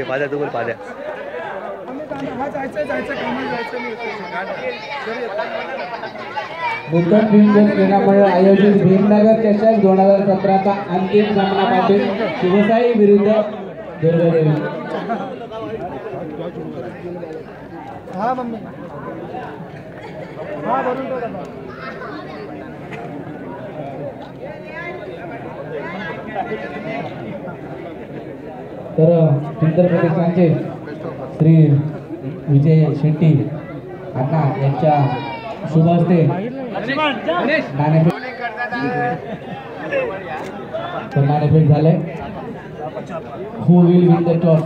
पाद्या तू बोल पाद्या मुद्दा भीमगोल क्रीडामंडळ आयोजित भीमनगर चषक 2017चा अंतिम सामना पाटील शिवसाई विरुद्ध दुर्गादेवी। हाँ मम्मी हाँ भरून तर सुंदर प्रदेशांचे श्री विजय शेट्टी अण्णा यांच्या शुभ हस्ते नाणेफेक झाले। Who will win the toss?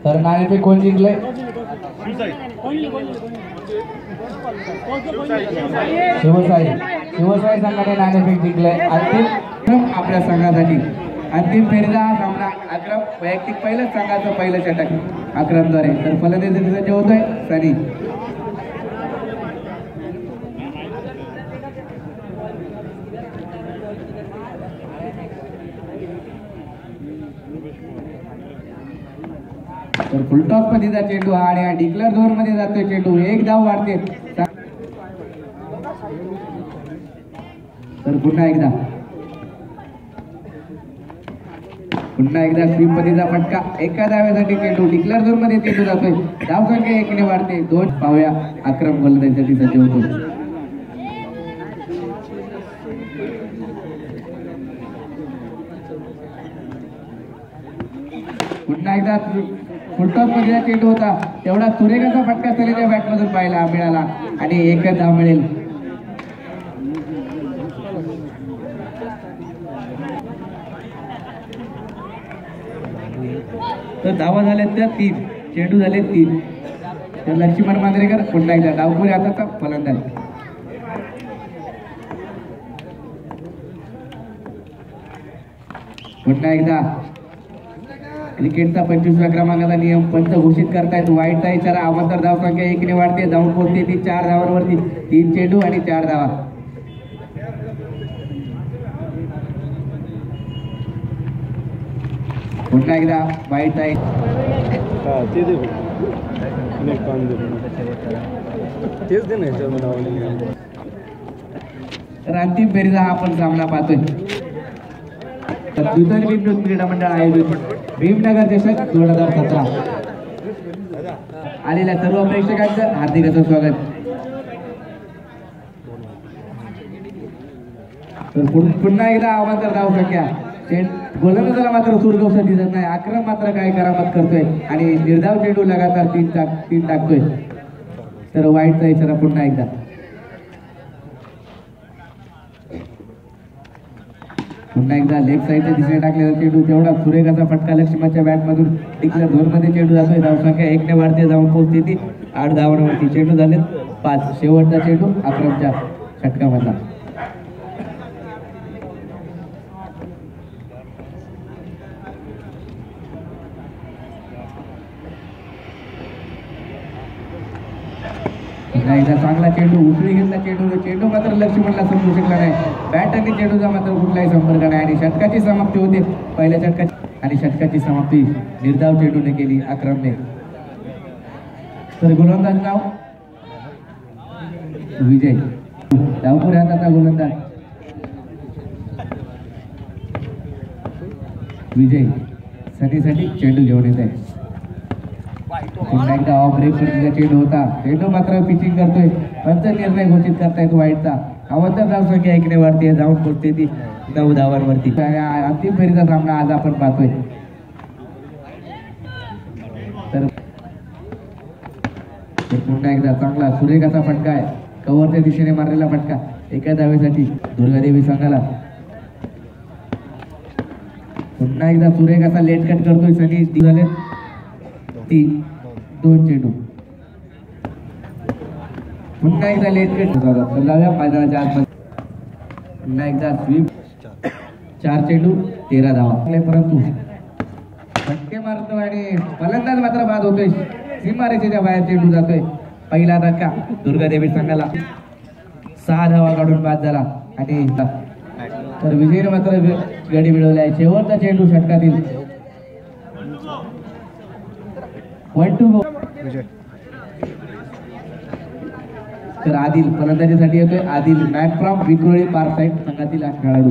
तर नाणेफेक कोण जिंकले? शिवसाई संघाने नाणेफेक जिंकले। अंतिम आपल्या संघासाठी अंतिम फेरीचा हा सामना अक्रम वैयक्तिक पहिलंच संघाचं पहिलं षटक अक्रमद्वारे। तर फलंदाजी सज्ज होतोय सनी। तर फुलटॉस मध्ये चेंडू हा आणि डिक्लेअर झोन मध्ये जातोय चेंडू। एक धाव वाढते। तर पुन्हा एकदा स्वीप पद्धतीचा फटका। एका धावेसाठी चेंडू डिक्लेअर झोन मध्ये चेंडू जातोय। धाव संख्या 1 ने वाढते। 2 पाहूया अक्रम गोलंदाजीसाठी सज्ज होतो। पुन्हा एकदा फुलटॉस मध्ये चेंडू होता तेवढा सुरेखाचा फटका सलीच्या बॅट मधून पाहायला मिळाला आणि एकच धाव मिळेल। तर धावा झाल्या त्या 3, चेंडू झाले 3। तर लक्ष्मण मांजरेकर पुन्हा एकदा डावपुरी हाताचा फलंदाज। पुन्हा एकदा क्रिकेटचा 25व्या क्रमांकाचा नियम पंच घोषित करतायत। वाईटचा इशारा अवंतर धाव संख्या 1 ने वाढते। धावून पोहोचते ती 4 धावांवरती। 3 चेंडू आणि 4 धावा। पुन्हा एकदा वाईटचा तर अंतिम फेरीचा हा आपण सामना पाहतोय। द्वितन भीमगोल क्रीडा मंडळ आयोजित भीमनगर चषक 2017 आलेल्या सर्व प्रेक्षकांचं हार्दिक असं स्वागत। तर पुन्हा एकदा अवंतर धाव संख्या। गोलंदाजाला मात्र सूरगवसा दिसत नाही। अक्रम मात्र काय करामत करतोय आणि निर्धाव चेंडू लगातार 3 टाकतोय। तर वाईटचा इशारा पुन्हा एकदा। पुन्हा एकदा लेग साईडच्या दिशेने टाकलेला चेंडू तेवढा सुरेखाचा फटका। लक्ष्मणच्या बॅट मधून डिक्लेअर झोन मध्ये चेंडू जातोय। धाव संख्या 1 ने वाढते। जाऊन पोहोचते ती 8 धावांवरती। चेंडू झाले 5। शेवटचा चेंडू अक्रमच्या षटकामधला। एकदा चांगला चेंडू उचली घेतला। चेंडू मात्र लक्ष्मणला समजू शकला नाही। बॅट आणि चेंडूचा मात्र कुठलाही संपर्क नाही आणि षटकाची समाप्ती होते। पहिल्या षटकाची आणि षटकाची समाप्ती निर्धाव चेंडूने केली अक्रमने। तर गोलंदाज नाव विजय। धावपुरी हाताचा गोलंदाज विजय सनीसाठी चेंडू घेऊन येत आहे। पुन्हा एकदा ऑफ ब्रेक पद्धतीचा चेंडू होता। चेंडू मात्र पिचिंग करतोय। पंच निर्णय घोषित करतायत वाईटचा। अवंतर धाव संख्या 1 ने वाढते। धावून पोहोचते ती 9 धावांवरती। अंतिम फेरीचा सामना आज आपण पाहतोय। तर पुन्हा एकदा चांगला सुरेखाचा फटका आहे। कव्हरच्या दिशेने मारलेला फटका एका धावेसाठी दुर्गादेवी संघाला। पुन्हा एकदा सुरेखाचा लेट कट करतोय सनी। झाले 3 2 चेंडू। पुन्हा एकदा लेट कट लावूया मैदानाच्या आतमध्ये. पुन्हा एकदा स्वीप 4 चेंडू 13 धावा. परंतु फटके मारतो आणि फलंदाज मात्र बाद होतोय. सीमारेषेच्या बाहेर चेंडू जातोय. पहिला धक्का दुर्गादेवी संघाला. 6 धावा काढून बाद झाला आणि तर विजयने मात्र गडी मिळवले आहे. शेवटचा चेंडू षटकातील 1-2. तर आदिल फलंदाजीसाठी येतोय. Adil match from Vikhroli park side संघातील हा खेळाडू.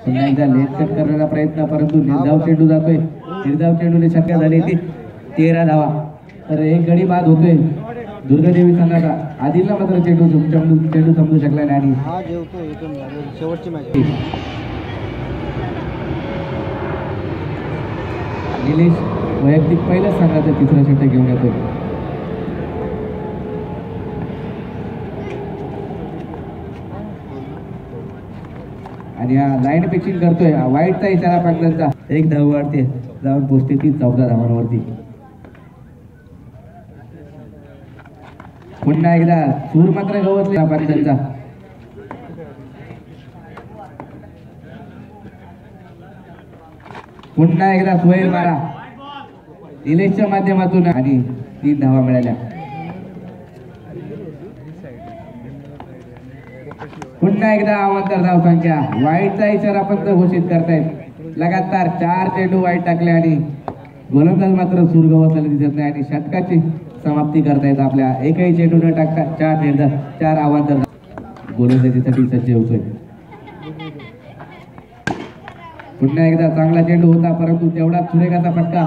पुन्हा एकदा लेट कट करण्याचा प्रयत्न परंतु निर्धाव चेंडू जातोय. निर्धाव चेंडूने षटका झाली ती 13 धावा. तर एक गडी बाद होतोय दुर्गादेवी संघाचा. आदिलला मात्र चेंडू समजू शकला नाही आणि शेवटची मॅच. निलेश वैयक्तिक पहिल्याच संघाचं तिसरं षटक घेऊन येतोय. आणि हा लाईन पिचिंग करतोय. वाईटचा इशारा पाटलांचा. एक धाव वाढते जाऊन पोचते ती 14 धावांवरती. पुन्हा एकदा सूर मात्र गवसले पाटलांचा. पुन्हा एकदा सोहेल मारा निलेशच्या माध्यमातून आणि 3 धावा मिळाल्या. पुन्हा एकदा अवांतर धाव संख्या. वाईटचा इशारा फक्त घोषित करतायत. लगातार 4 चेंडू वाईट टाकले आणि गोलंदाज मात्र सूर गवसलेला दिसत नाही आणि षटकाची समाप्ती करतायत. आपल्या एकही चेंडू न टाकता 4 अवांतर गोलंदाजीसाठी सज्ज होतोय. पुन्हा एकदा चांगला चेंडू होता परंतु तेवढा सुरेखाचा फटका.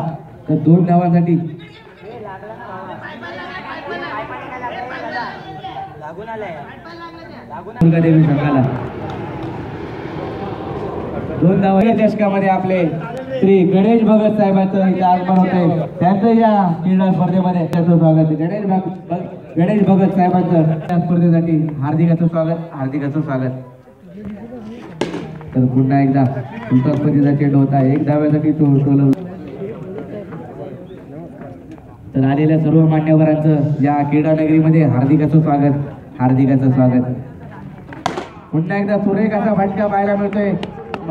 तर 2 धावांसाठी दुर्गादेवी संघाला. 2 धावा या चषकामध्ये आपले श्री गणेश भगत साहेबांचं इथं आगमन होतंय. त्यांचं या क्रीडा स्पर्धेमध्ये त्याचं स्वागत. गणेश भगत साहेबांचं त्या स्पर्धेसाठी हार्दिक स्वागत. तर पुन्हा एकदा पद्धतीचा चेंडू होता. 1 धाव्यासाठी तो टोलवला. तर आलेल्या सर्व मान्यवरांचं या क्रीडा नगरीमध्ये हार्दिक स्वागत. पुन्हा एकदा सुरेख असा फटका पाहायला मिळतोय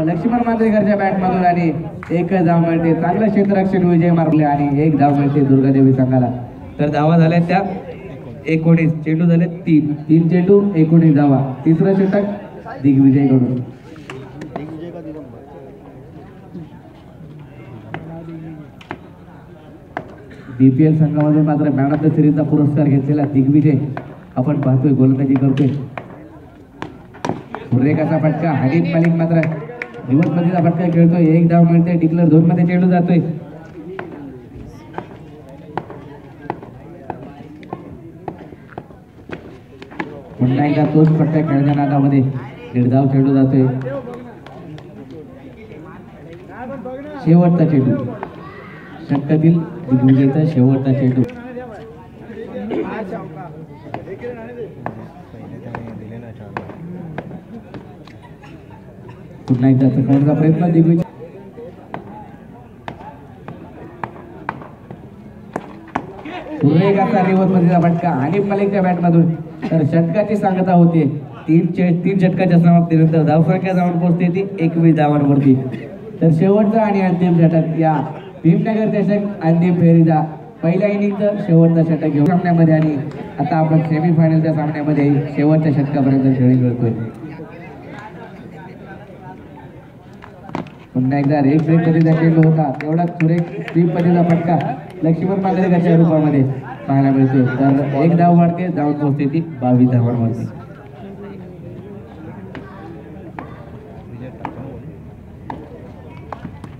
लक्ष्मण मांजरेकरच्या बॅटमधून आणि 1 धाव मिळते. चांगलं क्षेत्ररक्षण विजय मारले आणि 1 धाव मिळते दुर्गादेवी संघाला. तर धावा झाल्या त्या 19. चेंडू झाले 3 चेंडू 19 धावा. तिसरं षटक दिग्विजय कडून. BPL संघामध्ये मात्र मॅन ऑफ द सिरीजचा पुरस्कार घेतलेला दिग्विजय आपण पाहतोय गोलंदाजी करतोय. सुरेखाचा फटका. हनीफ मालिक मात्र दिवसपतीचा फटका खेळतोय. 1 धाव मिळते. डिक्लेअर झोन मध्ये चेंडू जातोय. पुन्हा एकदा तोच फटका खेळण्याच्या नादामध्ये 1.5 धाव चेंडू जातोय. शेवटचा चेंडू षटकातील दिग्विजयचा शेवटचा चेंडू. पुन्हा एकदा चकवण्याचा प्रयत्न दिग्विजय. सुरेखाचा रिव्हर्समधील फटका हनीफ मालिकच्या बॅटमधून. तर षटकाची सांगता होते 3 षटकाच्या समाप्तीनंतर धावसंख्या जाऊन पोहोचते ती 21 धावांवरती. तर शेवटचा आणि अंतिम षटक या भीमनगर चषक अंतिम फेरीचा पहिल्या इनिंगचं शेवटचा षटक घेऊन सामन्यामध्ये आणि आता आपण सेमीफायनलच्या सामन्यामध्ये शेवटच्या षटकापर्यंत खेळी खेळतोय. पुन्हा एकदा रेड ब्रेक पद्धतीचा चेंडू होता. तेवढाच सुरेख स्वीप पद्धतीचा फटका लक्ष्मण मांजरेकरच्या रूपामध्ये पाहायला मिळतो. तर 1 धाव वाढते. जाऊन पोहोचते ती 22 धावांवरती.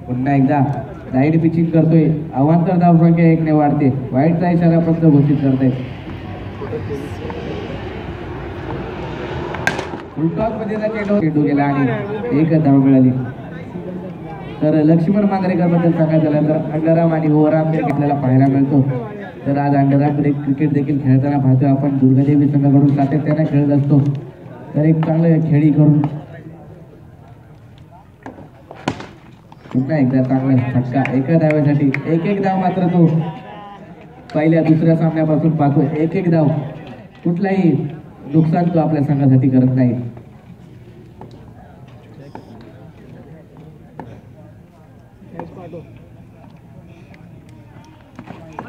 पुन्हा एकदा लाईट पिचिंग करतोय. अवांतर धावसंख्या 1 ने वाढते. वाईटचा इशारा फक्त घोषित करतायत. उलटॉस पद्धतीचा चेंडू गेला आणि 1 धाव मिळाली. तर लक्ष्मण मांजरेकर बद्दल सांगायचं झालं तर अंडरआर्म आणि ओव्हरआर्म घेतलेला पाहायला मिळतो. तर आज अंडरआर्म क्रिकेट देखील खेळताना पाहतोय आपण. दुर्गादेवी संघाकडून सातत्याने खेळत असतो. तर एक चांगलं खेळी करून पुन्हा एकदा चांगला फटका 1 धाव्यासाठी. 1 धाव मात्र तो पहिल्या दुसऱ्या सामन्यापासून पाहतो. 1 धाव कुठलाही नुकसान तो आपल्या संघासाठी करत नाही.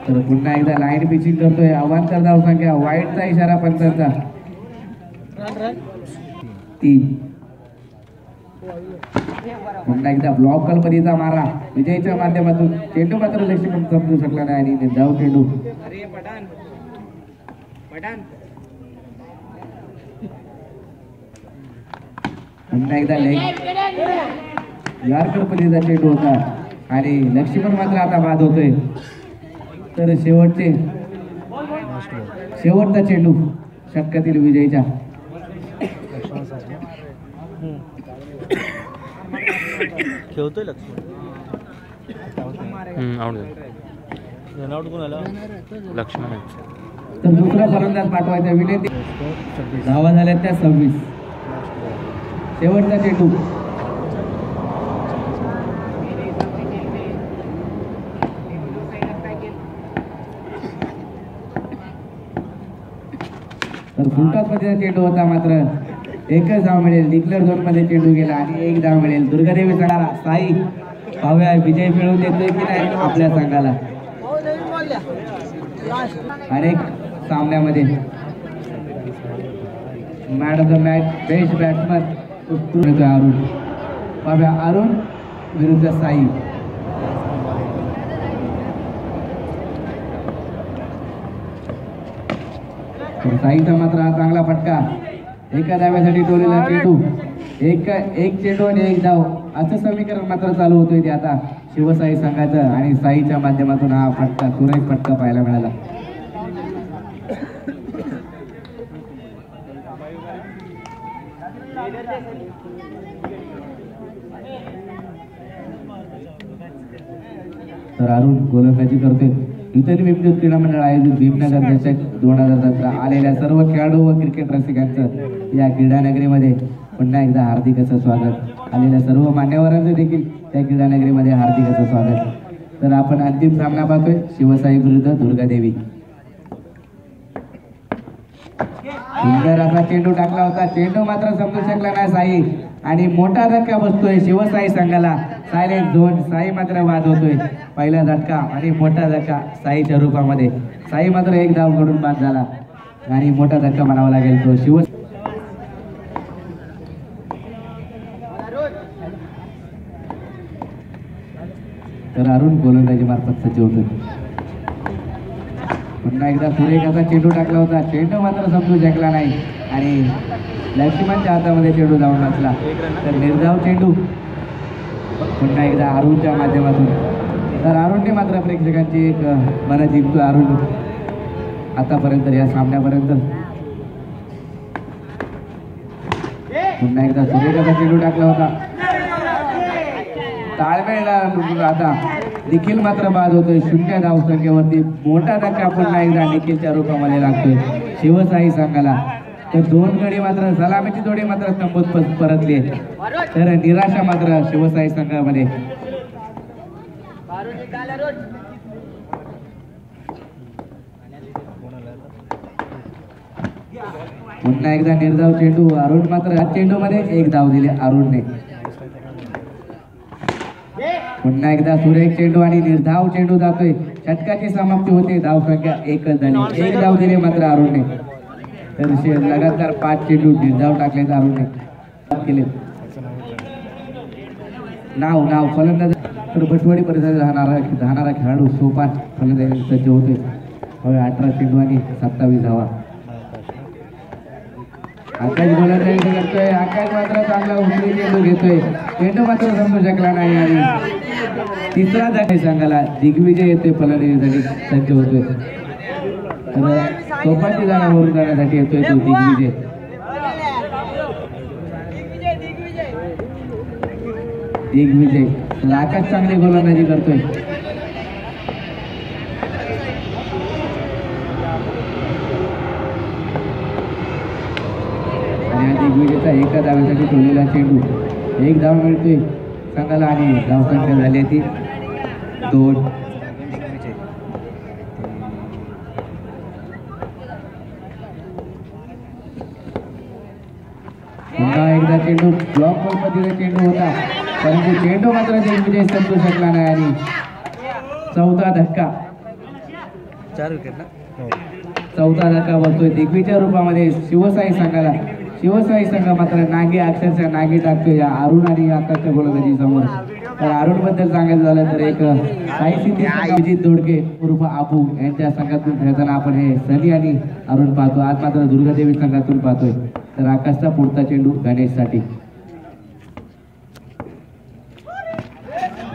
तर पुन्हा एकदा लाईन पिचिंग करतोय. अवांतर धाव संख्या, वाईटचा इशारा पंचांचा. 3. पुन्हा एकदा ब्लॉक कल्पनीचा मारा विजयच्या माध्यमातून. चेंडू मात्र लक्ष्मण समजू शकला नाही आणि निर्धाव चेंडू. पुन्हा एकदा यॉर्कर पलीचा चेंडू होता आणि लक्ष्मण मात्र आता बाद होतोय. तर शेवटचा चेंडू षटकातील विजयच्या. खेळतोय लक्ष्मण. लक्ष्मण. तर दुसरा फलंदाज पाठवायचा विनंती. धावा झाल्या त्या 26. शेवटचा चेंडू. तर फुलटॉस मध्ये चेंडू होता मात्र एकच धाव मिळेल. डिक्लेअर झोन मध्ये चेंडू गेला आणि 1 धाव मिळेल. दुर्गादेवी संघाला. साई पाहूया विजय मिळवून देतोय की नाही आपल्या संघाला. अनेक सामन्यामध्ये man of the match best batsman Arun. पाहूया अरुण विरुद्ध साई. साईचा मात्र हा चांगला फटका. एका धाव्यासाठी टोलेला चेंडू. एक चेंडू आणि 1 धाव असं समीकरण मात्र चालू होतोय ते आता शिवसाई संघाचं. आणि साईच्या माध्यमातून हा फटका, सुरेख फटका पाहायला मिळाला. तर अरुण गोलंदाजी करतोय. नूतन विद्युत क्रीडा मंडळ आयोजित भीमनगर दशक 2017 आलेल्या सर्व खेळाडू व क्रिकेट रसिकांचं या क्रीडा नगरीमध्ये पुन्हा एकदा हार्दिक असं स्वागत. आलेल्या सर्व मान्यवरांचं देखील त्या क्रीडा नगरीमध्ये हार्दिक असं स्वागत. तर आपण अंतिम सामना पाहतोय शिवसाई विरुद्ध दुर्गादेवी. सुंदर असा चेंडू टाकला होता. चेंडू मात्र समजू शकला नाही साई आणि मोठा धक्का बसतोय शिवसाई संघाला. Silent zone. साई मात्र बाद होतोय. पहिला झटका आणि मोठा धक्का साईच्या रूपामध्ये. साई मात्र 1 धाव कडून बाद झाला आणि मोठा धक्का म्हणावा लागेल तो शिव. तर अरुण गोलंदाजी मार्फत सज्ज होतोय. पुन्हा एकदा सुरेख असा चेंडू टाकला होता. चेंडू मात्र समजू शकला नाही आणि लक्ष्मणच्या हातामध्ये चेंडू जाऊन बसला. तर निर्धाव चेंडू पुन्हा एकदा अरुणच्या माध्यमातून. तर अरुणने मात्र प्रेक्षकांची एक मन जिंकतो. अरुण आतापर्यंत या सामन्यापर्यंत. पुन्हा एकदा सुरेख असा चेंडू टाकला होता. ताळमेळ आता निखिल मात्र बाद होतोय. 0 धाव संख्येवरती. मोठा धक्का पुन्हा एकदा निखिलच्या रूपामध्ये लागतोय शिवसाई संघाला. तर 2 गडी मात्र सलामीची जोडी मात्र तंबूत परतली. तर निराशा मात्र शिवसाई संघामध्ये. पुन्हा एकदा निर्धाव चेंडू. अरुण मात्र चेंडू मध्ये 1 धाव दिली अरुणने. पुन्हा एकदा सुरेख चेंडू आणि निर्धाव चेंडू जातोय. षटकाची समाप्ती होते. धाव संख्या 1च झाली. 1 धाव दिले मात्र अरुणने. तर लगातार 5 चेंडू निर्धाव टाकले अरुणने केले. नाव फलंदाज. तर भटवाडी परिसरात राहणारा खेळाडू सोपान फलंदाजी सज्ज होतोय. 18 चेंडू आणि 27 धावा. आकाश गोलंदाजी करतोय. आकाश मात्र चांगला उचली चेंडू घेतोय. चेंडू मात्र समजू शकला नाही आणि तिसरा धक्का संघाला. दिग्विजय येतोय फलंदाजीसाठी सज्ज होतोय. तर सोपानची जागा वरून जाण्यासाठी येतोय तो दिग्विजय. तर आकाश चांगली गोलंदाजी करतोय. आणि दिग्विजयचा एका धावेसाठी ठेवलेला चेंडू. 1 धाव मिळतोय संघाला आणि धावसंख्या झाली ती 2. चेंडू ब्लॉक पद्धतीचा चेंडू होता, परंतु चेंडू मात्र दिग्विजय समजू शकला नाही आणि चौथा धक्का. 4 विकेट ना. चौथा धक्का बसतोय दिग्विजय रूपामध्ये शिवसाई संघाला. शिवसाई संघ मात्र नागी अक्षरशः नागी टाकतोय या अरुण आणि आकाशच्या गोलंदाजी समोर. तर अरुण बद्दल सांगायचं झालं तर एक साई सिद्धी अभिजित दोडके उर्फ आबू यांच्या संघातून खेळताना आपण हे सनी आणि अरुण पाहतो. आज मात्र दुर्गादेवी संघातून पाहतोय. तर आकाशचा पुढचा चेंडू गणेशसाठी.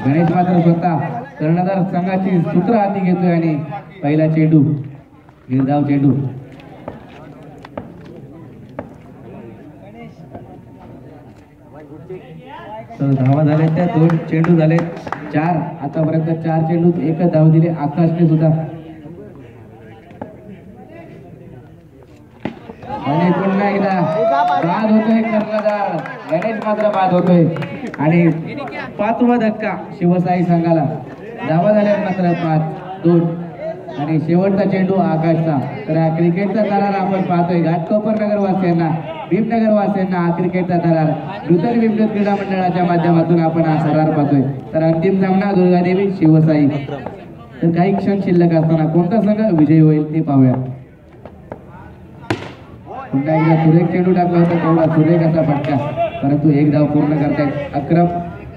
गणेश मात्र स्वतः कर्णधार संघाची सूत्र हाती घेतोय आणि पहिला चेंडू निर्धाव चेंडू. तर धावा झाल्या त्या 2 चेंडू झाले 4. आतापर्यंत 4 चेंडूत 1 धाव दिले आकाशने सुद्धा. आणि पुन्हा एकदा बाद होतोय कर्णधार गणेश मात्र बाद होतोय आणि 5वा धक्का शिवसाई संघाला. धावा झाल्या मात्र 5-2 आणि शेवटचा चेंडू आकाशचा. तर हा क्रिकेटचा थरार आपण पाहतोय घाटकोपर नगरवासियांना, भीमनगरवासियांना हा क्रिकेटचा थरार नूतन भीमनगर क्रीडा मंडळाच्या माध्यमातून आपण हा थरार पाहतोय. तर अंतिम सामना दुर्गादेवी शिवसाई. तर काही क्षण शिल्लक असताना कोणता संघ विजयी होईल ते पाहूया. पुन्हा एकदा सुरेख चेंडू टाकला होता, तेवढा सुरेख असा फटका, परंतु 1 धाव पूर्ण करतायत अक्रम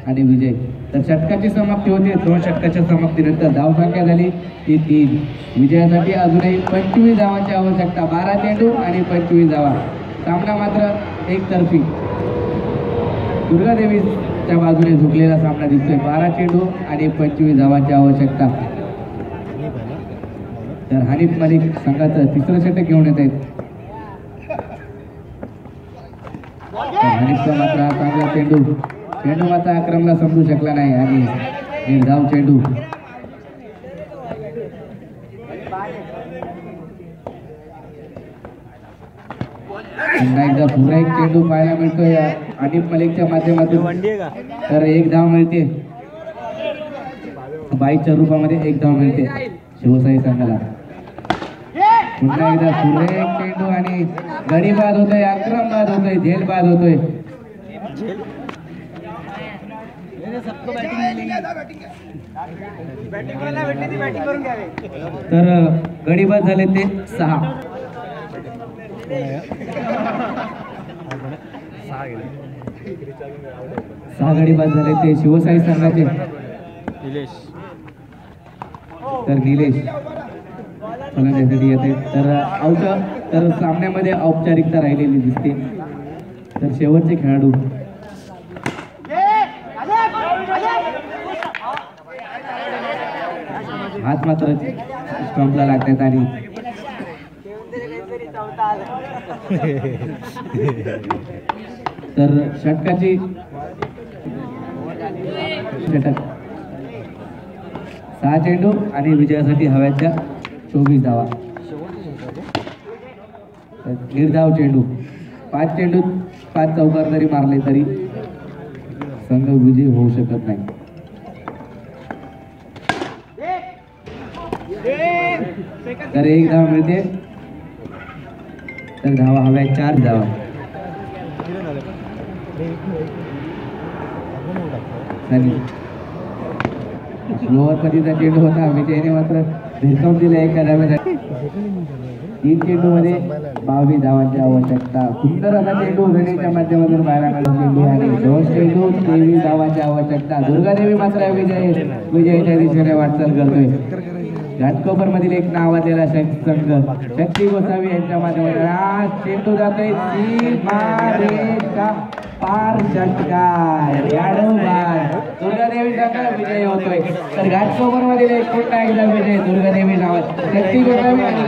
आणि विजय. तर षटकाची समाप्ती होती. 2 षटकाच्या समाप्तीनंतर धावसंख्या झाली ती 3. विजयासाठी अजूनही 25 धावांची आवश्यकता. 12 चेंडू आणि 25 धावा. सामना मात्र एकतर्फी दुर्गादेवीच्या बाजूने झुकलेला सामना दिसतोय. 12 चेंडू आणि 25 धावांची आवश्यकता. तर हनीफ मलिक संघाचं 3रं षटक घेऊन येत आहेत. हनीफचा मात्र हा चांगला चेंडू मात्र अक्रमला समजू शकला नाही आणि निर्धाव चेंडू. पुन्हा एकदा पुन्हा एक चेंडू पाहायला मिळतोय हनीफ मलिकच्या माध्यमातून. तर 1 धाव मिळते. 22च्या रूपामध्ये 1 धाव मिळते शिवसाई संघाला. पुन्हा एकदा सुरेख चेंडू आणि गडी बाद होतोय, अक्रम बाद होतोय, झेल बाद होतोय. तर गडी बाद झाले ते 6. 6 गडी बाद झाले ते शिवसाई संघाचे. तर निलेश फलंदाजीसाठी येते. तर सामन्यामध्ये औपचारिकता राहिलेली दिसते. तर शेवटचे खेळाडू हात मात्र स्टंपला लागतात आणि तर षटकाची षटक 6 चेंडू आणि विजयासाठी हव्याच्या 24 धावा. निर्धाव चेंडू 5 चेंडूत 5 चौकार जरी मारले तरी संघ विजयी होऊ शकत नाही. तर 1 धाव मिळते. तर धावा हव्या 4 धावा. स्लोअर पद्धतीचा चेंडू होता. विजयने मात्र भिरकावून दिला एका धाव्यासाठी. 3 चेंडू मध्ये 22 धावांची आवश्यकता. सुंदर असा चेंडू गणेशच्या माध्यमातून पाहायला मिळाला. चेंडू आणि 2 चेंडू 23 धावांची आवश्यकता. दुर्गादेवी मात्र विजयाच्या दिशेने वाटचाल करतोय. घाटकोपर मधील एक नावाजलेला संघ शक्ती गोसावी यांच्या माध्यमातून आज चेंडू जातोय सीमारेषा पार. षटकार दुर्गादेवी संघ विजयी होतोय. तर घाटकोपर मधील एक पुन्हा एकदा विजय दुर्गादेवी नावात शक्ती गोसावी आणि